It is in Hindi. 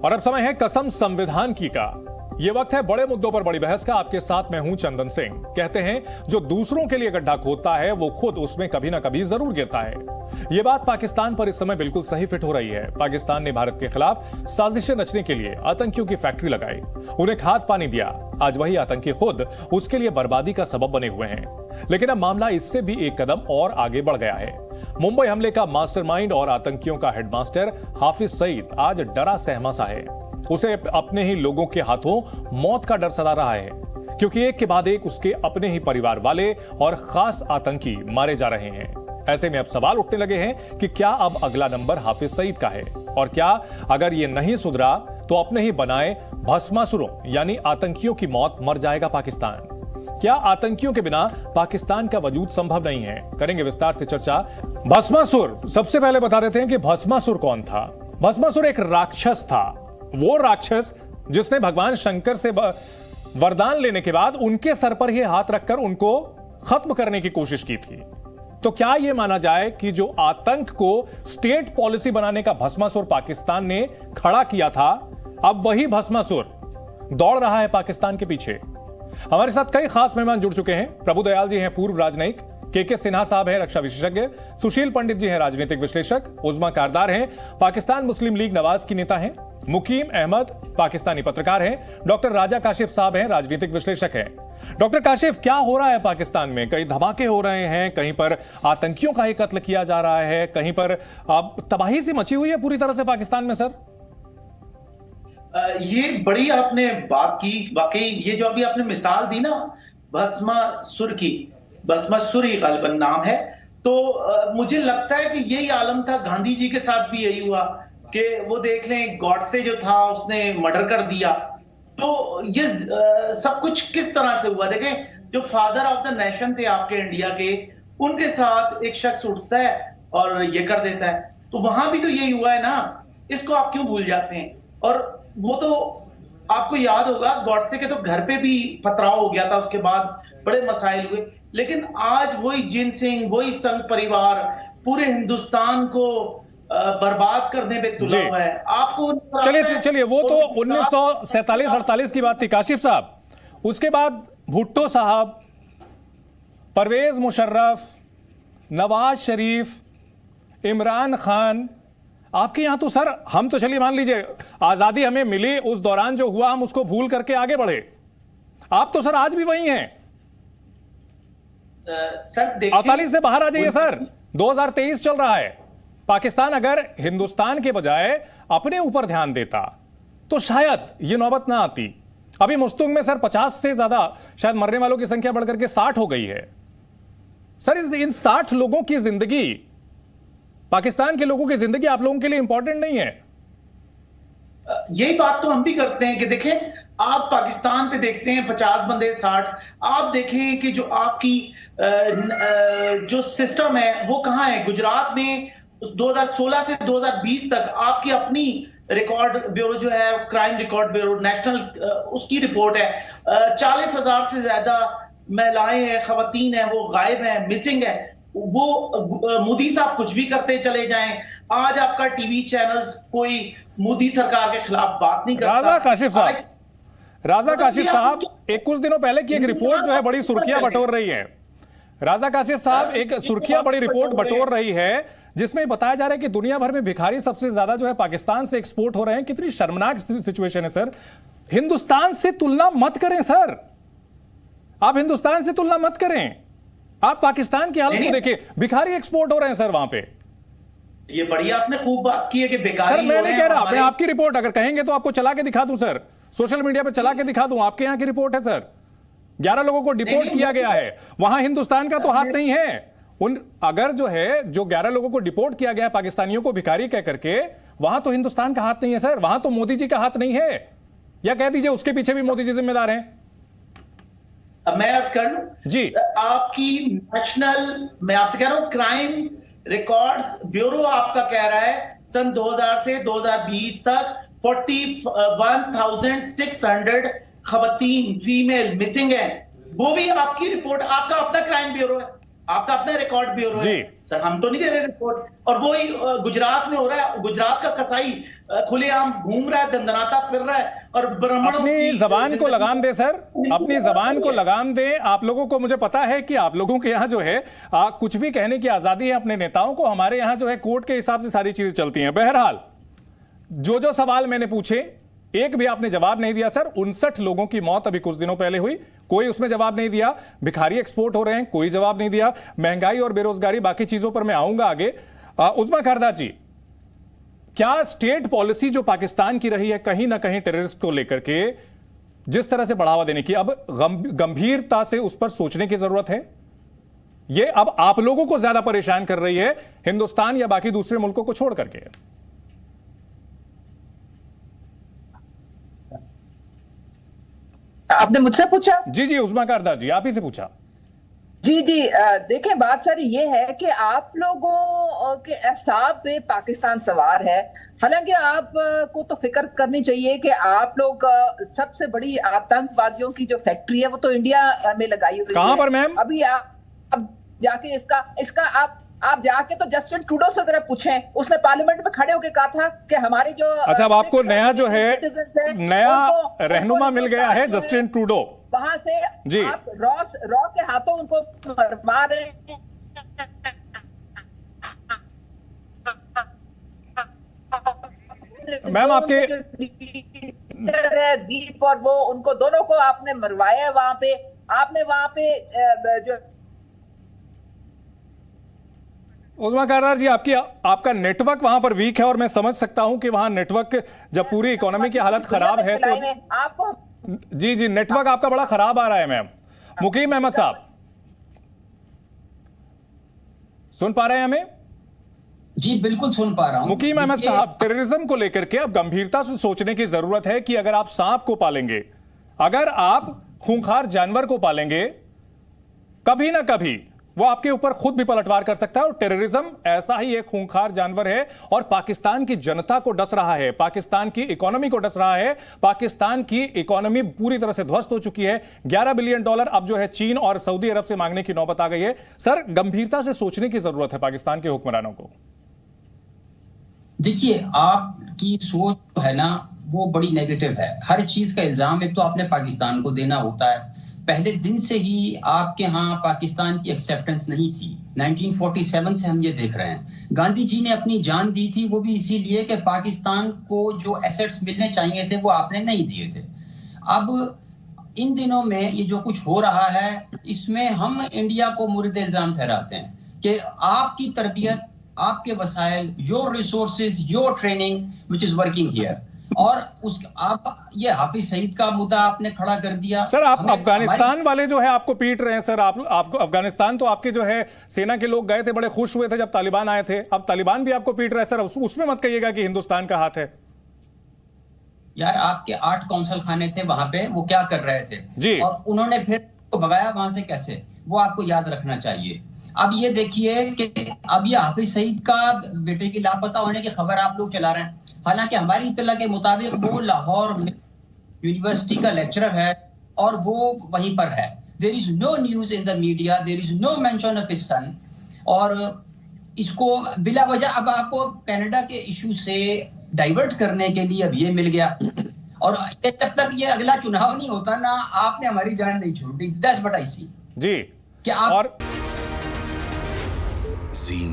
और अब समय है कसम संविधान की का। ये वक्त है बड़े मुद्दों पर बड़ी बहस का। आपके साथ मैं हूं चंदन सिंह। कहते हैं जो दूसरों के लिए गड्ढा खोदता है वो खुद उसमें कभी ना कभी जरूर गिरता है। ये बात पाकिस्तान पर इस समय बिल्कुल सही फिट हो रही है। पाकिस्तान ने भारत के खिलाफ साजिशें रचने के लिए आतंकियों की फैक्ट्री लगाई, उन्हें खाद पानी दिया। आज वही आतंकी खुद उसके लिए बर्बादी का सबब बने हुए हैं। लेकिन अब मामला इससे भी एक कदम और आगे बढ़ गया है। मुंबई हमले का मास्टरमाइंड और आतंकियों का हेडमास्टर हाफिज सईद आज डरा सहमा सा है। उसे अपने ही लोगों के हाथों मौत का डर सता रहा है, क्योंकि एक के बाद एक उसके अपने ही परिवार वाले और खास आतंकी मारे जा रहे हैं। ऐसे में अब सवाल उठने लगे हैं कि क्या अब अगला नंबर हाफिज सईद का है, और क्या अगर ये नहीं सुधरा तो अपने ही बनाए भस्मासुरों यानी आतंकियों की मौत मर जाएगा पाकिस्तान। क्या आतंकियों के बिना पाकिस्तान का वजूद संभव नहीं है? करेंगे विस्तार से चर्चा। भस्मासुर, सबसे पहले बता देते हैं कि भस्मासुर कौन था। भस्मासुर एक राक्षस था, वो राक्षस जिसने भगवान शंकर से वरदान लेने के बाद उनके सर पर ही हाथ रखकर उनको खत्म करने की कोशिश की थी। तो क्या यह माना जाए कि जो आतंक को स्टेट पॉलिसी बनाने का भस्मासुर पाकिस्तान ने खड़ा किया था, अब वही भस्मासुर दौड़ रहा है पाकिस्तान के पीछे। हमारे साथ कई खास मेहमान जुड़ चुके हैं। प्रभु दयाल जी हैं पूर्व राजनयिक, के सिन्हा साहब हैं रक्षा विशेषज्ञ, सुशील पंडित जी हैं राजनीतिक विश्लेषक, उजमा कारदार हैं पाकिस्तान मुस्लिम लीग नवाज की नेता हैं, मुकीम अहमद पाकिस्तानी पत्रकार हैं, डॉक्टर राजा काशिफ साहब हैं राजनीतिक विश्लेषक हैं। डॉक्टर काशिफ, क्या हो रहा है पाकिस्तान में? कई धमाके हो रहे हैं, कहीं पर आतंकियों का ही कत्ल किया जा रहा है, कहीं पर अब तबाही सी मची हुई है पूरी तरह से पाकिस्तान में। सर ये बड़ी आपने बात की। वाकई ये जो अभी आपने मिसाल दी ना भस्मासुर की, भस्मासुर ही गालिबन नाम है, तो मुझे लगता है कि यही आलम था गांधी जी के साथ भी यही हुआ कि वो देख लें गॉडसे जो था उसने मर्डर कर दिया। तो ये सब कुछ किस तरह से हुआ? देखें, जो फादर ऑफ द नेशन थे आपके इंडिया के, उनके साथ एक शख्स उठता है और ये कर देता है। तो वहां भी तो यही हुआ है ना, इसको आप क्यों भूल जाते हैं? और वो तो आपको याद होगा गॉडसे के तो घर पे भी पथराव हो गया था, उसके बाद बड़े मसाइल हुए। लेकिन आज वही जिन सिंह, वही संघ परिवार पूरे हिंदुस्तान को बर्बाद करने पे तुला हुआ है। आपको चलिए वो तो 1947-48 की बात थी काशिफ साहब। उसके बाद भुट्टो साहब, परवेज मुशर्रफ, नवाज शरीफ, इमरान खान, आपके यहां तो सर हम तो चलिए मान लीजिए आजादी हमें मिली, उस दौरान जो हुआ हम उसको भूल करके आगे बढ़े। आप तो सर आज भी वही हैं। सर 48 से बाहर आ जाइए सर, 2023 चल रहा है। पाकिस्तान अगर हिंदुस्तान के बजाय अपने ऊपर ध्यान देता तो शायद ये नौबत ना आती। अभी मुस्तुंग में सर 50 से ज्यादा शायद मरने वालों की संख्या बढ़कर के 60 हो गई है। सर इन 60 लोगों की जिंदगी, पाकिस्तान के लोगों की जिंदगी आप लोगों के लिए इंपॉर्टेंट नहीं है? यही बात तो हम भी करते हैं कि देखें, आप पाकिस्तान पे देखते हैं 50 बंदे 60, आप देखें कि जो आपकी जो सिस्टम है वो कहां है। गुजरात में 2016 से 2020 तक आपकी अपनी रिकॉर्ड ब्यूरो जो है, क्राइम रिकॉर्ड ब्यूरो नेशनल, उसकी रिपोर्ट है 40,000 से ज्यादा महिलाएं हैं, खवातीन हैं, वो गायब हैं, मिसिंग है। वो मोदी साहब कुछ भी करते चले जाएं। आज आपका टीवी चैनल्स कोई मोदी सरकार के खिलाफ बात नहीं करता। राजा काशिफ साहब एक कुछ दिनों पहले की एक रिपोर्ट जो है बड़ी सुर्खियां बटोर रही है। राजा काशिफ साहब एक सुर्खियां बड़ी रिपोर्ट बटोर रही है जिसमें बताया जा रहा है कि दुनिया भर में भिखारी सबसे ज्यादा जो है पाकिस्तान से एक्सपोर्ट हो रहे हैं। कितनी शर्मनाक सिचुएशन है सर। हिंदुस्तान से तुलना मत करें सर, आप हिंदुस्तान से तुलना मत करें। आप पाकिस्तान की हालत को देखिए, भिखारी एक्सपोर्ट हो रहे हैं सर वहां पे। ये बढ़िया आपने खूब बात की है कि भिखारी सर मैं नहीं कह रहा, मैं आपकी रिपोर्ट अगर कहेंगे तो आपको चला के दिखा दूं सर, सोशल मीडिया पे चला के दिखा दूं। आपके यहां की रिपोर्ट है सर, 11 लोगों को डिपोर्ट किया गया है। वहां हिंदुस्तान का तो हाथ नहीं है। उन अगर जो है जो 11 लोगों को डिपोर्ट किया गया है पाकिस्तानियों को भिखारी कह करके, वहां तो हिंदुस्तान का हाथ नहीं है सर, वहां तो मोदी जी का हाथ नहीं है। या कह दीजिए उसके पीछे भी मोदी जी जिम्मेदार हैं। अब मैं अर्ज कर लूं जी, आपकी नेशनल, मैं आपसे कह रहा हूं क्राइम रिकॉर्ड्स ब्यूरो आपका कह रहा है सन 2000 से 2020 तक 41,600 खवातीन फीमेल मिसिंग है। वो भी आपकी रिपोर्ट, आपका अपना क्राइम ब्यूरो है, आपका अपना रिकॉर्ड ब्यूरो है। सर हम तो नहीं दे रहे रिपोर्ट। और वही गुजरात में हो रहा है, गुजरात का कसाई खुलेआम घूम रहा है, दंदनाता फिर रहा है और ब्राह्मणों अपनी जबान को लगाम दे सर, अपनी जबान को लगाम दे। आप लोगों को, मुझे पता है कि आप लोगों के यहाँ जो है कुछ भी कहने की आजादी है अपने नेताओं को, हमारे यहाँ जो है कोर्ट के हिसाब से सारी चीजें चलती हैं। बहरहाल जो सवाल मैंने पूछे एक भी आपने जवाब नहीं दिया सर। 59 लोगों की मौत अभी कुछ दिनों पहले हुई, कोई उसमें जवाब नहीं दिया। भिखारी एक्सपोर्ट हो रहे हैं, कोई जवाब नहीं दिया। महंगाई और बेरोजगारी, बाकी चीजों पर मैं आऊंगा आगे। उस्मा खारदार जी, क्या स्टेट पॉलिसी जो पाकिस्तान की रही है कहीं ना कहीं टेररिस्ट को लेकर के जिस तरह से बढ़ावा देने की, अब गंभीरता से उस पर सोचने की जरूरत है? ये अब आप लोगों को ज्यादा परेशान कर रही है हिंदुस्तान या बाकी दूसरे मुल्कों को छोड़ करके? आपने मुझसे पूछा? जी जी उस्मा खारदार जी, आप ही से पूछा। जी जी, देखें बात सारी ये है कि आप लोगों के एहसाब पे पाकिस्तान सवार है। हालांकि आप को तो फिक्र करनी चाहिए कि आप लोग सबसे बड़ी आतंकवादियों की जो फैक्ट्री है वो तो इंडिया में लगाई हुई है। कहां पर मैम? अभी आप जाके इसका आप जाके तो जस्टिन ट्रूडो से जरा पूछें, उसने पार्लियामेंट में खड़े होकर कहा था कि हमारी जो अच्छा, अब आपको नया जो है नया रहनुमा मिल गया है जस्टिन ट्रूडो, वहां से जी। आप रॉ के हाथों उनको मरवा रहे हैं। मैम आपके है दीप और वो, उनको दोनों को आपने मरवाया है वहां पे। आपने वहां पे जो उस्मा खारदार जी, आपका नेटवर्क वहां पर वीक है और मैं समझ सकता हूं कि वहां नेटवर्क जब पूरी इकोनॉमी की हालत खराब है तो आपको जी जी नेटवर्क आपका बड़ा खराब आ रहा है मैम। मुकीम अहमद साहब सुन पा रहे हैं हमें? जी बिल्कुल सुन पा रहा हूं। मुकीम अहमद साहब, टेररिज्म को लेकर के अब गंभीरता से सोचने की जरूरत है कि अगर आप सांप को पालेंगे, अगर आप खूंखार जानवर को पालेंगे, कभी ना कभी वो आपके ऊपर खुद भी पलटवार कर सकता है। और टेररिज्म ऐसा ही एक खूंखार जानवर है और पाकिस्तान की जनता को डस रहा है, पाकिस्तान की इकोनॉमी को डस रहा है। पाकिस्तान की इकोनॉमी पूरी तरह से ध्वस्त हो चुकी है। $11 बिलियन अब जो है चीन और सऊदी अरब से मांगने की नौबत आ गई है। सर, गंभीरता से सोचने की जरूरत है पाकिस्तान के हुक्मरानों को। देखिए, आपकी सोच है ना वो बड़ी नेगेटिव है। हर चीज का इल्जाम एक तो आपने पाकिस्तान को देना होता है। पहले दिन से ही आपके यहाँ पाकिस्तान की एक्सेप्टेंस नहीं थी। 1947 से हम ये देख रहे हैं। गांधी जी ने अपनी जान दी थी, वो भी इसीलिए कि पाकिस्तान को जो एसेट्स मिलने चाहिए थे वो आपने नहीं दिए थे। अब इन दिनों में ये जो कुछ हो रहा है इसमें हम इंडिया को मुर्द इल्जाम ठहराते हैं कि आपकी तरबियत, आपके वसाइल, your resources, your training which is working here. और आप ये हाफिज सईद का मुद्दा आपने खड़ा कर दिया। सर, आप अफगानिस्तान वाले जो है आपको पीट रहे हैं सर। आपको अफगानिस्तान तो आपके जो है सेना के लोग गए थे, बड़े खुश हुए थे जब तालिबान आए थे। अब तालिबान भी आपको पीट रहे हैं सर। उसमें मत कहिएगा कि हिंदुस्तान का हाथ है। यार, आपके 8 कौंसल खाने थे वहां पे, वो क्या कर रहे थे जी, और उन्होंने फिर भगाया वहां से कैसे, वो आपको याद रखना चाहिए। अब ये देखिए कि अब ये हाफिज सईद का बेटे की लापता होने की खबर आप लोग चला रहे हैं। हालांकि हमारी इत्तला के मुताबिक वो लाहौर यूनिवर्सिटी का लेक्चरर है और वो वहीं पर है। There is no news in the media, there is no mention of his son. और इसको बिला वजह अब आपको कनाडा के इशू से डाइवर्ट करने के लिए अब ये मिल गया। और जब तक ये अगला चुनाव नहीं होता ना, आपने हमारी जान नहीं छोड़ी। दैट्स व्हाट आई सी जी। कि आप जी